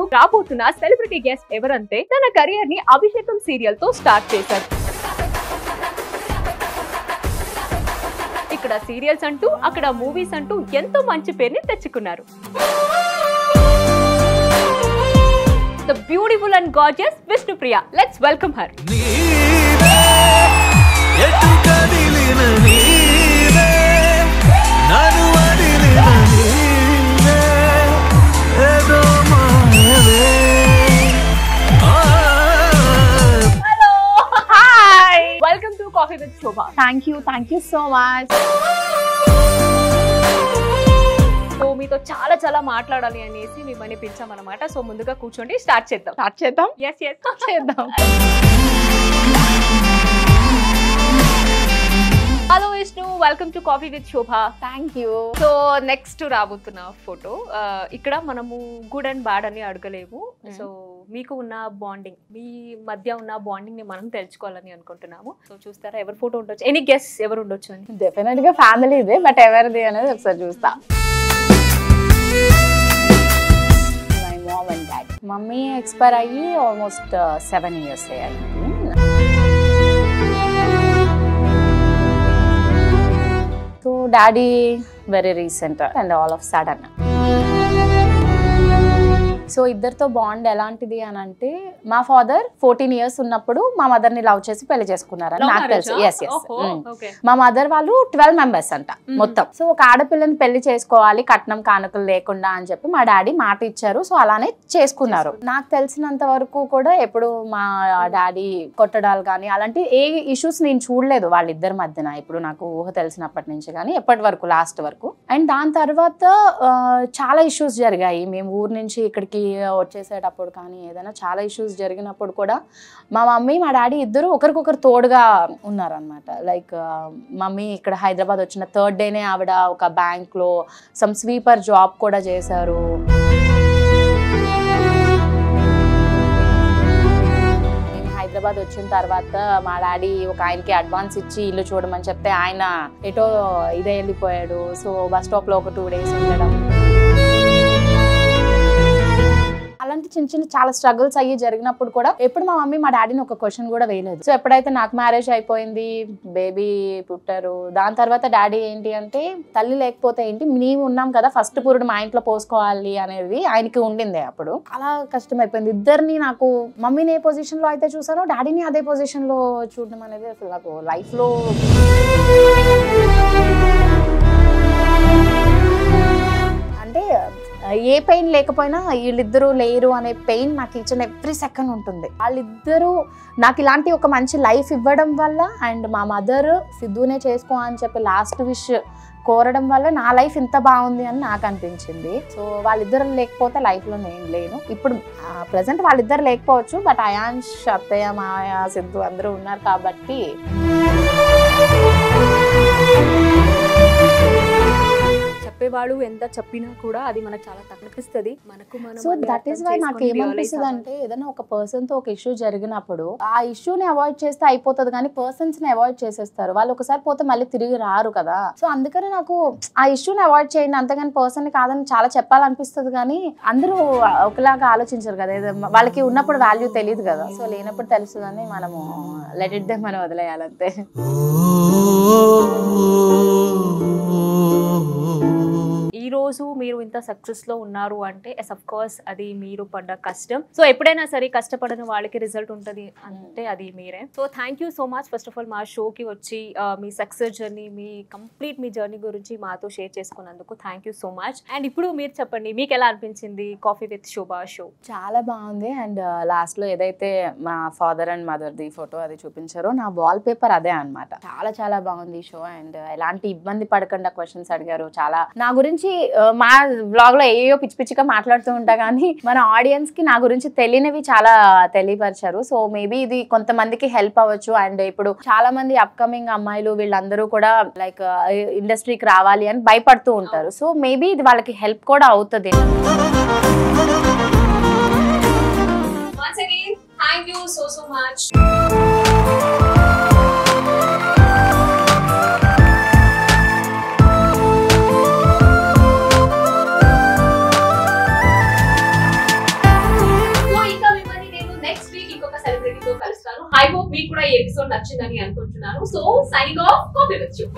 రోజు రాబోతున్న celebrity guest ఎవరంటే తన కెరియర్ ని అభిషేకం సీరియల్ తో స్టార్ట్ చేశారు. ఇక్కడ సీరియల్స్ అంటూ అక్కడ మూవీస్ అంటూ ఎంతో మంచి పేరుని తెచ్చుకున్నారు. The beautiful and gorgeous Vishnupriya. Let's welcome her. Welcome to Coffee with Shobha. Thank you so much. So మీతో చాలా మాట్లాడాలి అనేసి మిమ్మల్ని పిలిచామన్నమాట. సో ముందుగా కూర్చోండి, స్టార్ట్ చేద్దాం. yes చేద్దాం. Hello Vishnu, welcome to coffee with Shobha. Thank you. So next రాబోతున్న ఫోటో, ఇక్కడ మనము గుడ్ అండ్ బ్యాడ్ అని అడగలేము. సో మీకు ఉన్న బాండింగ్, మీ మధ్య ఉన్న బాండింగ్ ని మనం తెలుసుకోవాలని అనుకుంటున్నాము. సో చూస్తారా ఎవరి ఫోటో ఉండొచ్చు? ఎనీ గెస్ ఎవరు ఉండొచ్చు అని? డెఫినెట్ గా ఫ్యామిలీ ఇదే, బట్ ఎవరిది అనేది ఒకసారి చూస్తా. My mom and dad. Mummy expire అయ్యి ఆల్మోస్ట్ 7 years అయ్యింది. So daddy very recent and all of sudden. So ఇద్దరితో బాండ్ ఎలాంటిది అని అంటే, మా ఫాదర్ 14 years ఉన్నప్పుడు మా మదర్ ని లవ్ చేసి పెళ్లి చేసుకున్నారని నాకు తెలుసు. ఎస్ మా మదర్ వాళ్ళు 12 members అంట మొత్తం. సో ఒక ఆడపిల్లని పెళ్లి చేసుకోవాలి కట్నం కానుకలు లేకుండా అని చెప్పి మా డాడీ మాట ఇచ్చారు. సో అలానే చేసుకున్నారు. నాకు తెలిసినంత వరకు కూడా ఎప్పుడు మా డాడీ కొట్టడాలు కానీ అలాంటి ఏ ఇష్యూస్ నేను చూడలేదు వాళ్ళిద్దరి మధ్యన. ఇప్పుడు నాకు ఊహ తెలిసినప్పటి నుంచి కానీ ఎప్పటి వరకు, లాస్ట్ వరకు. అండ్ దాని తర్వాత చాలా ఇష్యూస్ జరిగాయి. మేము ఊరు నుంచి ఇక్కడికి వచ్చేసేటప్పుడు కానీ ఏదైనా చాలా ఇష్యూస్ జరిగినప్పుడు కూడా మా మమ్మీ మా డాడీ ఇద్దరు ఒకరికొకరు తోడుగా ఉన్నారనమాట. లైక్ మమ్మీ ఇక్కడ హైదరాబాద్ వచ్చిన 3rd day ఆవిడ ఒక బ్యాంక్లో సమ్ స్వీపర్ జాబ్ కూడా చేశారు. హైదరాబాద్ వచ్చిన తర్వాత మా డాడీ ఒక ఆయనకి అడ్వాన్స్ ఇచ్చి ఇల్లు చూడమని చెప్తే ఆయన ఎటో ఇదే వెళ్ళిపోయాడు. సో బస్ స్టాప్ లో ఒక 2 days ఉండడం, అలాంటి చిన్న చాలా స్ట్రగుల్స్ అయ్యి జరిగినప్పుడు కూడా ఎప్పుడు మా మమ్మీ మా డాడీని ఒక క్వశ్చన్ కూడా వేయలేదు. సో ఎప్పుడైతే నాకు మ్యారేజ్ అయిపోయింది, బేబీ పుట్టారు, దాని తర్వాత డాడీ ఏంటి అంటే, తల్లి లేకపోతే ఏంటి, మేము ఉన్నాం కదా, ఫస్ట్ పురుడు మా ఇంట్లో పోసుకోవాలి అనేది ఆయనకి ఉండిందే. అప్పుడు అలా కష్టం అయిపోయింది. ఇద్దరిని, నాకు మమ్మీని ఏ పొజిషన్ లో అయితే చూసానో డాడీని అదే పొజిషన్ లో చూడడం అనేది అసలు నాకు లైఫ్ లో అంటే ఏ పెయిన్ లేకపోయినా వీళ్ళిద్దరూ లేరు అనే పెయిన్ నాకు ఇచ్చిన ఎవ్రీ సెకండ్ ఉంటుంది. వాళ్ళిద్దరూ నాకు ఇలాంటి ఒక మంచి లైఫ్ ఇవ్వడం వల్ల, అండ్ మా మదర్ సిద్ధునే చేసుకో అని చెప్పి లాస్ట్ విష్ కోరడం వల్ల నా లైఫ్ ఇంత బాగుంది అని నాకు అనిపించింది. సో వాళ్ళిద్దరు లేకపోతే లైఫ్లో నేను లేను. ఇప్పుడు ప్రజెంట్ వాళ్ళిద్దరు లేకపోవచ్చు, బట్ అయాన్ష్, అత్తయ్య, మాయ, సిద్ధు అందరూ ఉన్నారు కాబట్టి చెప్పేవాళ్ళు ఎంత చెప్పినా కూడా అది మనకు చాలా తగ్గిస్తుంది. సో దట్ ఈస్ వై నాకు ఏమనిపిస్తుంది అంటే, ఏదైనా ఒక పర్సన్ తో ఒక ఇష్యూ జరిగినప్పుడు ఆ ఇష్యూని అవాయిడ్ చేస్తే అయిపోతుంది, కానీ పర్సన్స్ ని అవాయిడ్ చేసేస్తారు. వాళ్ళు ఒకసారి పోతే మళ్ళీ తిరిగి రారు కదా. సో అందుకని నాకు ఆ ఇష్యూని అవాయిడ్ చేయండి, అంతేగాని పర్సన్ ని కాదని చాలా చెప్పాలనిపిస్తుంది. కానీ అందరూ ఒకలాగా ఆలోచించరు కదా, వాళ్ళకి ఉన్నప్పుడు వాల్యూ తెలియదు కదా. సో లేనప్పుడు తెలుస్తుందని మనము లెట్ ఇట్ దే మనం వదిలేయాలంతే. ఈ రోజు మీరు ఇంత సక్సెస్ లో ఉన్నారు అంటే అఫ్ కోర్స్ అది మీరు పడ్డ కష్టం. సో ఎప్పుడైనా సరే కష్టపడిన వాళ్ళకి రిజల్ట్ ఉంటుంది అంటే అది మీరే. So thank you so much first of all మా షోకి వచ్చి మీ సక్సెస్ జర్నీ, మీ జర్నీ గురించి మాతో షేర్ చేసుకున్నందుకు thank you so much. And ఇప్పుడు మీరు చెప్పండి, మీకు ఎలా అనిపించింది కాఫీ విత్ శోభ షో? చాలా బాగుంది. అండ్ లాస్ట్ లో ఏదైతే మా father and mother the photo అది చూపించారో, నా వాల్ పేపర్ అదే అనమాట. చాలా బాగుంది షో. అండ్ ఎలాంటి ఇబ్బంది పడకుండా క్వశ్చన్స్ అడిగారు. చాలా నా గురించి మా బ్లాగ్ లో ఏయో పిచ్చిగా మాట్లాడుతూ ఉంటా, కానీ మన ఆడియన్స్ కి నా గురించి తెలియనివి చాలా తెలియపరిచారు. సో మేబీ ఇది కొంతమందికి హెల్ప్ అవ్వచ్చు. అండ్ ఇప్పుడు చాలా మంది అప్కమింగ్ అమ్మాయిలు వీళ్ళందరూ కూడా లైక్ ఇండస్ట్రీకి రావాలి అని భయపడుతూ ఉంటారు. సో మేబీ ఇది వాళ్ళకి హెల్ప్ కూడా అవుతుంది. Once again, thank you so much. మీకు కూడా ఈ ఎపిసోడ్ నచ్చిందని అనుకుంటున్నాను. So signing off, coffee with you.